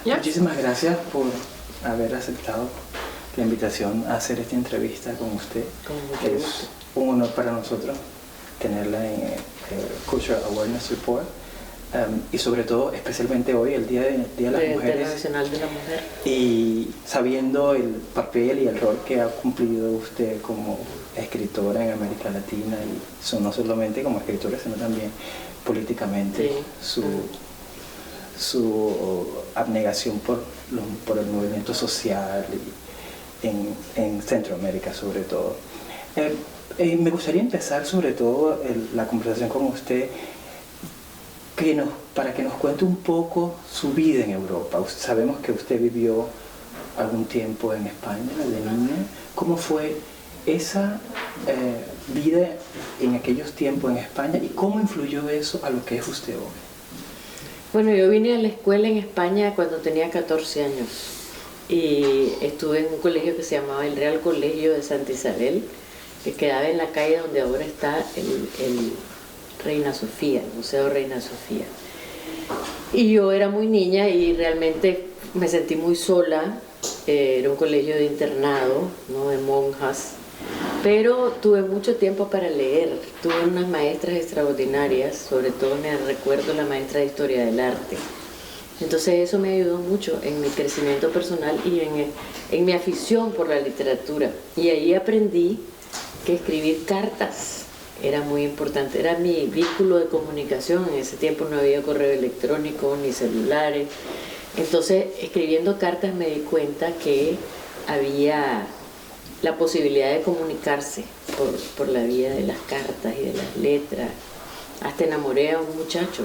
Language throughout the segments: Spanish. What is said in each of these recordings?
Yeah. Muchísimas gracias por haber aceptado la invitación a hacer esta entrevista con usted. Con mucho gusto. Es un honor para nosotros tenerla en Cultural Awareness Report. Y sobre todo, especialmente hoy, el Día de las Mujeres. Internacional de la Mujer. Y sabiendo el papel y el rol que ha cumplido usted como escritora en América Latina, y no solamente como escritora, sino también políticamente, Sí. su abnegación por el movimiento social en Centroamérica sobre todo. Me gustaría empezar sobre todo la conversación con usted para que nos cuente un poco su vida en Europa. Sabemos que usted vivió algún tiempo en España de niña. ¿Cómo fue esa vida en aquellos tiempos en España y cómo influyó eso a lo que es usted hoy? Bueno, yo vine a la escuela en España cuando tenía 14 años y estuve en un colegio que se llamaba el Real Colegio de Santa Isabel, que quedaba en la calle donde ahora está el Reina Sofía, el Museo Reina Sofía. Y yo era muy niña y realmente me sentí muy sola. Era un colegio de internado, ¿no?, de monjas, pero tuve mucho tiempo para leer. Tuve unas maestras extraordinarias, sobre todo me recuerdo la maestra de Historia del Arte. Entonces eso me ayudó mucho en mi crecimiento personal y en mi afición por la literatura. Y ahí aprendí que escribir cartas era muy importante, era mi vínculo de comunicación. En ese tiempo no había correo electrónico ni celulares. Entonces, escribiendo cartas me di cuenta que había la posibilidad de comunicarse por la vía de las cartas y de las letras. Hasta enamoré a un muchacho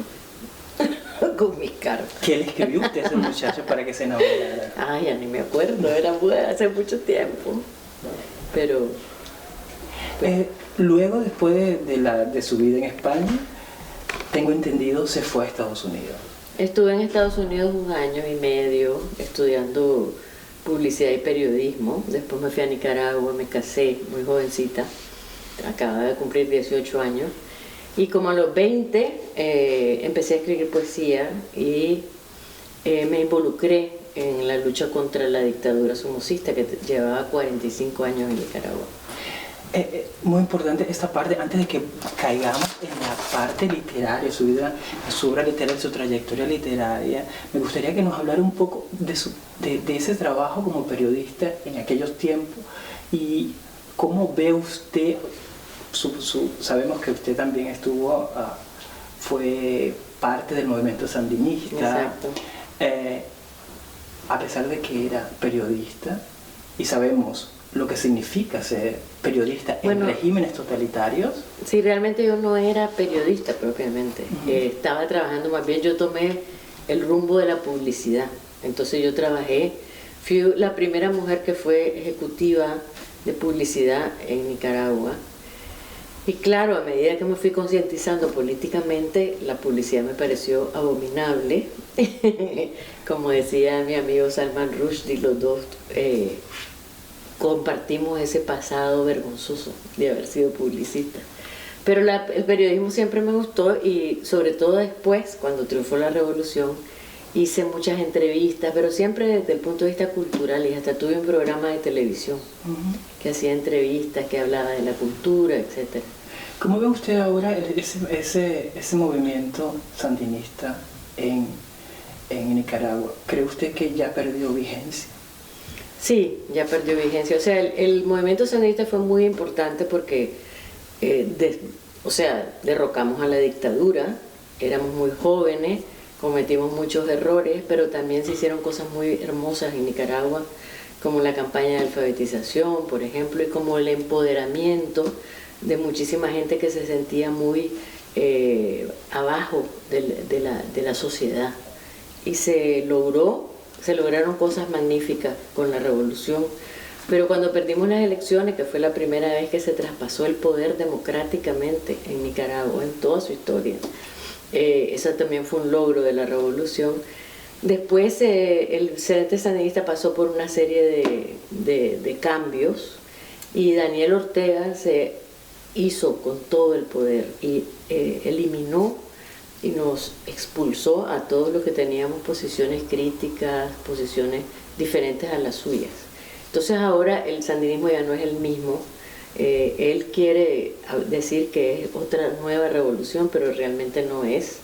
con mis cartas. ¿Qué le escribió usted a ese muchacho para que se enamorara? Ay, ya ni me acuerdo, era hace mucho tiempo. Pero luego, después de su vida en España, tengo entendido, se fue a Estados Unidos. estuve en Estados Unidos 1 año y medio estudiando publicidad y periodismo. Después me fui a Nicaragua, me casé muy jovencita, acababa de cumplir 18 años. Y como a los 20 empecé a escribir poesía y me involucré en la lucha contra la dictadura somocista que llevaba 45 años en Nicaragua. Muy importante esta parte, antes de que caigamos en la parte literaria, su vida, su obra literaria, su trayectoria literaria, me gustaría que nos hablara un poco de ese trabajo como periodista en aquellos tiempos y cómo ve usted, sabemos que usted también fue parte del movimiento sandinista. Exacto. A pesar de que era periodista, y sabemos lo que significa ser periodista en regímenes totalitarios. Sí, realmente yo no era periodista propiamente. Estaba trabajando, más bien yo tomé el rumbo de la publicidad. Entonces yo fui la primera mujer que fue ejecutiva de publicidad en Nicaragua. Y claro, a medida que me fui concientizando políticamente, la publicidad me pareció abominable. Como decía mi amigo Salman Rushdie, los dos compartimos ese pasado vergonzoso de haber sido publicista. Pero el periodismo siempre me gustó y sobre todo después, cuando triunfó la revolución, hice muchas entrevistas, pero siempre desde el punto de vista cultural, y hasta tuve un programa de televisión que hacía entrevistas, que hablaba de la cultura, etc. ¿Cómo ve usted ahora ese movimiento sandinista en Nicaragua? ¿Cree usted que ya perdió vigencia? Sí, ya perdió vigencia. O sea, el movimiento sandinista fue muy importante porque, derrocamos a la dictadura, éramos muy jóvenes, cometimos muchos errores, pero también se hicieron cosas muy hermosas en Nicaragua, como la campaña de alfabetización, por ejemplo, y como el empoderamiento de muchísima gente que se sentía muy abajo de la sociedad. Y se lograron cosas magníficas con la revolución, pero cuando perdimos las elecciones, que fue la primera vez que se traspasó el poder democráticamente en Nicaragua, en toda su historia, eso también fue un logro de la revolución. Después el Frente Sandinista pasó por una serie de cambios y Daniel Ortega se hizo con todo el poder y eliminó y nos expulsó a todos los que teníamos posiciones críticas, posiciones diferentes a las suyas. Entonces ahora el sandinismo ya no es el mismo. Él quiere decir que es otra nueva revolución, pero realmente no es.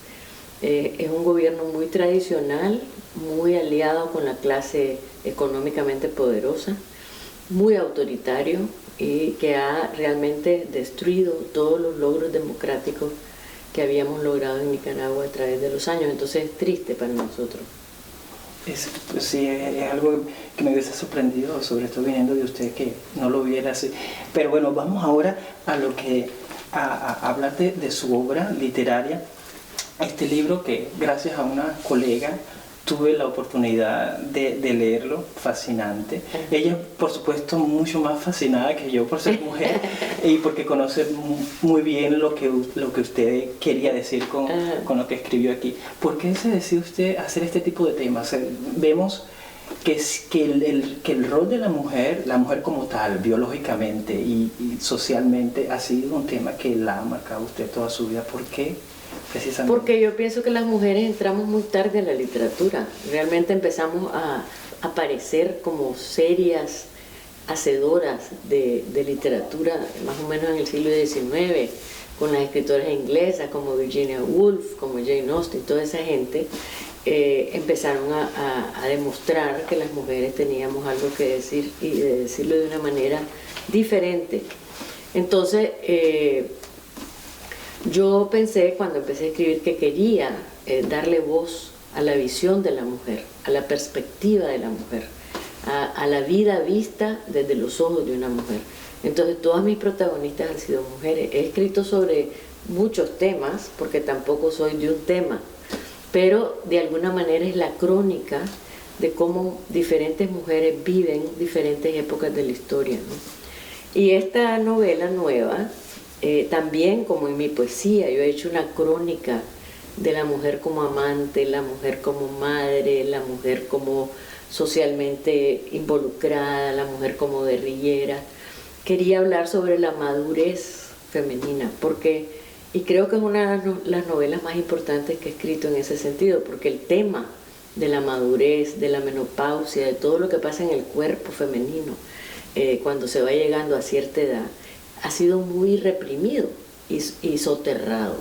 Es un gobierno muy tradicional, muy aliado con la clase económicamente poderosa, muy autoritario y que ha realmente destruido todos los logros democráticos que habíamos logrado en Nicaragua a través de los años. Entonces es triste para nosotros. Pues sí, es algo que me hubiese sorprendido, sobre todo viniendo de usted, que no lo viera así. Pero bueno, vamos ahora a hablar de su obra literaria. Este libro que gracias a una colega tuve la oportunidad de leerlo, fascinante. Ella, por supuesto, mucho más fascinada que yo por ser mujer y porque conoce muy bien lo que usted quería decir con lo que escribió aquí. ¿Por qué se decidió usted hacer este tipo de temas? Vemos que el rol de la mujer como tal, biológicamente y socialmente, ha sido un tema que la ha marcado usted toda su vida. ¿Por qué? Porque yo pienso que las mujeres entramos muy tarde en la literatura. Realmente empezamos a aparecer como serias hacedoras de literatura más o menos en el siglo XIX, con las escritoras inglesas como Virginia Woolf, como Jane Austen, toda esa gente empezaron a demostrar que las mujeres teníamos algo que decir y de decirlo de una manera diferente. Entonces, yo pensé cuando empecé a escribir que quería darle voz a la visión de la mujer, a la perspectiva de la mujer, a la vida vista desde los ojos de una mujer. Entonces todas mis protagonistas han sido mujeres. He escrito sobre muchos temas, porque tampoco soy de un tema, pero de alguna manera es la crónica de cómo diferentes mujeres viven diferentes épocas de la historia, ¿no? Y esta novela nueva, también como en mi poesía, yo he hecho una crónica de la mujer como amante, la mujer como madre, la mujer como socialmente involucrada, la mujer como guerrillera. Quería hablar sobre la madurez femenina, y creo que es una de las novelas más importantes que he escrito en ese sentido, porque el tema de la madurez, de la menopausia, de todo lo que pasa en el cuerpo femenino, cuando se va llegando a cierta edad, ha sido muy reprimido y soterrado.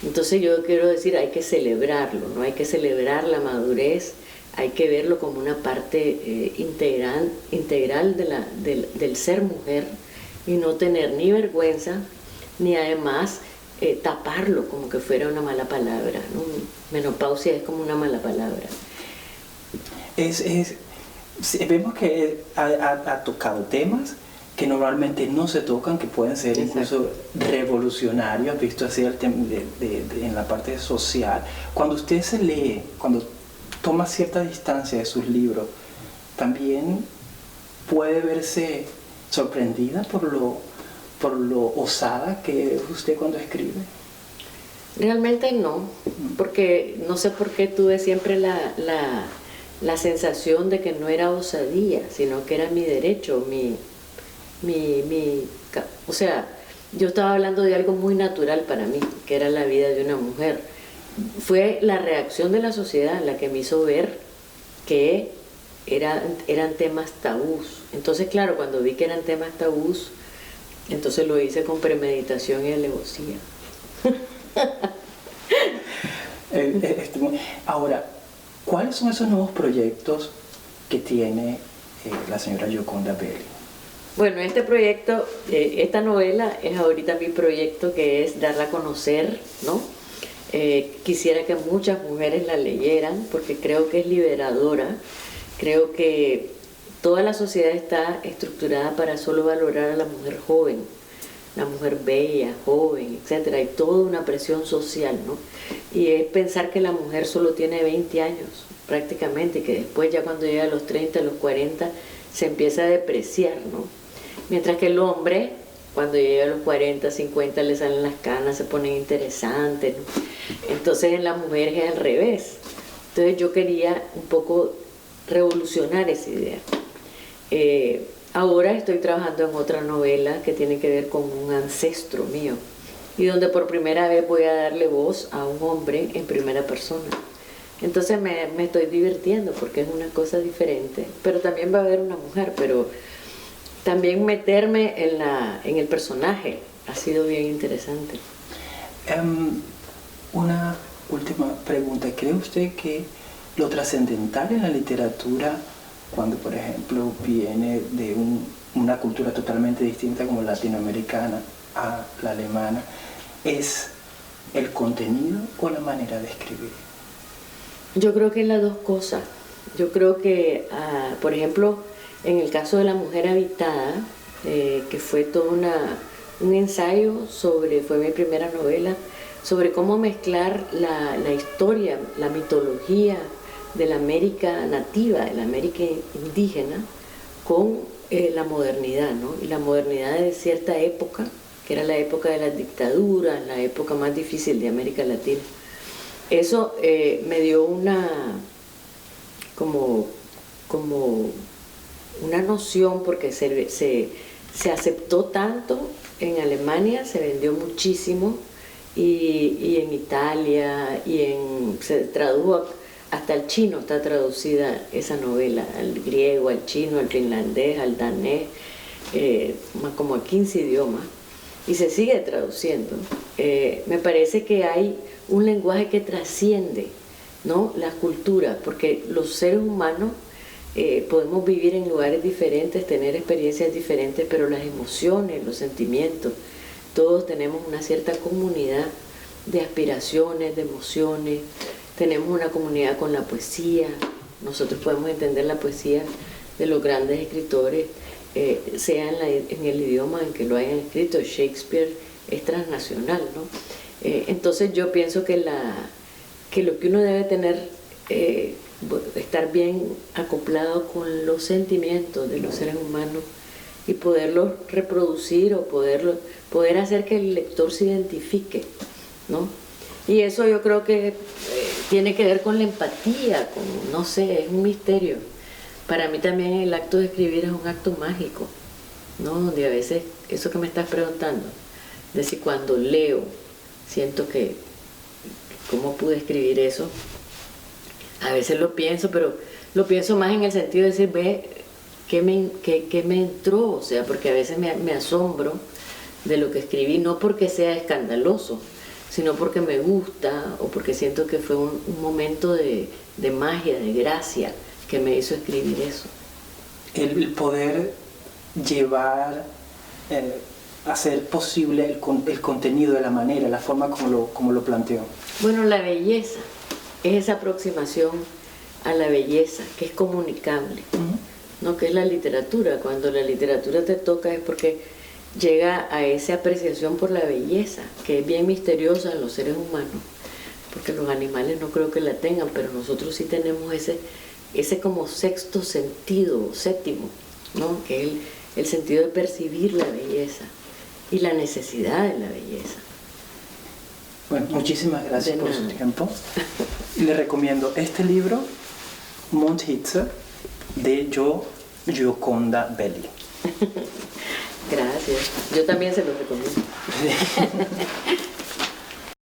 Entonces yo quiero decir, hay que celebrarlo, ¿no? Hay que celebrar la madurez, hay que verlo como una parte integral del ser mujer y no tener ni vergüenza, ni además taparlo como que fuera una mala palabra, ¿no? Menopausia es como una mala palabra. Vemos que ha tocado temas que normalmente no se tocan, que pueden ser incluso revolucionarios, visto así en la parte social. Cuando usted se lee, cuando toma cierta distancia de sus libros, también puede verse sorprendida por lo osada que es usted cuando escribe. Realmente no, porque no sé por qué tuve siempre la sensación de que no era osadía, sino que era mi derecho, o sea, yo estaba hablando de algo muy natural para mí, que era la vida de una mujer. Fue la reacción de la sociedad la que me hizo ver que eran temas tabús. Entonces, claro, cuando vi que eran temas tabús, entonces lo hice con premeditación y alevosía. Ahora, ¿cuáles son esos nuevos proyectos que tiene la señora Gioconda Belli? Bueno, este proyecto, esta novela es ahorita mi proyecto, que es darla a conocer, ¿no? Quisiera que muchas mujeres la leyeran porque creo que es liberadora. Creo que toda la sociedad está estructurada para solo valorar a la mujer joven, la mujer bella, joven, etc. Hay toda una presión social, ¿no? Y es pensar que la mujer solo tiene 20 años prácticamente, y que después ya cuando llega a los 30, a los 40, se empieza a depreciar, ¿no? Mientras que el hombre, cuando llega a los 40, 50, le salen las canas, se ponen interesantes, ¿no? Entonces en las mujeres es al revés. Entonces yo quería un poco revolucionar esa idea. Ahora estoy trabajando en otra novela que tiene que ver con un ancestro mío, y donde por primera vez voy a darle voz a un hombre en primera persona. Entonces me estoy divirtiendo porque es una cosa diferente, pero también va a haber una mujer, pero también meterme en el personaje ha sido bien interesante. Una última pregunta. ¿Cree usted que lo trascendental en la literatura, cuando por ejemplo viene de una cultura totalmente distinta como la latinoamericana a la alemana, es el contenido o la manera de escribir? Yo creo que las dos cosas. Yo creo que, por ejemplo, en el caso de La mujer habitada, que fue todo un ensayo fue mi primera novela, sobre cómo mezclar la historia, la mitología de la América nativa, de la América indígena, con la modernidad, ¿no? Y la modernidad de cierta época, que era la época de las dictaduras, la época más difícil de América Latina. Eso me dio como una noción, porque se aceptó tanto en Alemania, se vendió muchísimo, y en Italia, se tradujo hasta al chino, está traducida esa novela, al griego, al chino, al finlandés, al danés, como a 15 idiomas, y se sigue traduciendo. Me parece que hay un lenguaje que trasciende, ¿no?, las culturas, porque los seres humanos podemos vivir en lugares diferentes, tener experiencias diferentes, pero las emociones, los sentimientos, todos tenemos una cierta comunidad de aspiraciones, de emociones, tenemos una comunidad con la poesía. Nosotros podemos entender la poesía de los grandes escritores, sea en el idioma en que lo hayan escrito. Shakespeare es transnacional, ¿no? Entonces yo pienso que lo que uno debe tener, estar bien acoplado con los sentimientos de los seres humanos y poderlos reproducir o poder hacer que el lector se identifique, ¿no? Y eso yo creo que tiene que ver con la empatía, no sé, es un misterio. Para mí también el acto de escribir es un acto mágico, ¿no? Donde a veces, eso que me estás preguntando, de si cuando leo siento que, ¿cómo pude escribir eso? A veces lo pienso, pero lo pienso más en el sentido de decir, ve, ¿qué me entró? O sea, porque a veces me asombro de lo que escribí, no porque sea escandaloso, sino porque me gusta o porque siento que fue un momento de magia, de gracia, que me hizo escribir eso. El poder llevar, hacer posible el contenido de la manera, la forma como lo planteó. Bueno, la belleza es esa aproximación a la belleza, que es comunicable, ¿no? Que es la literatura. Cuando la literatura te toca es porque llega a esa apreciación por la belleza, que es bien misteriosa en los seres humanos, porque los animales no creo que la tengan, pero nosotros sí tenemos ese como sexto sentido, séptimo, ¿no? Que es el sentido de percibir la belleza y la necesidad de la belleza. Bueno, muchísimas gracias por su tiempo. Le recomiendo este libro, Mondhitze, de Gioconda Belli. Gracias. Yo también se lo recomiendo.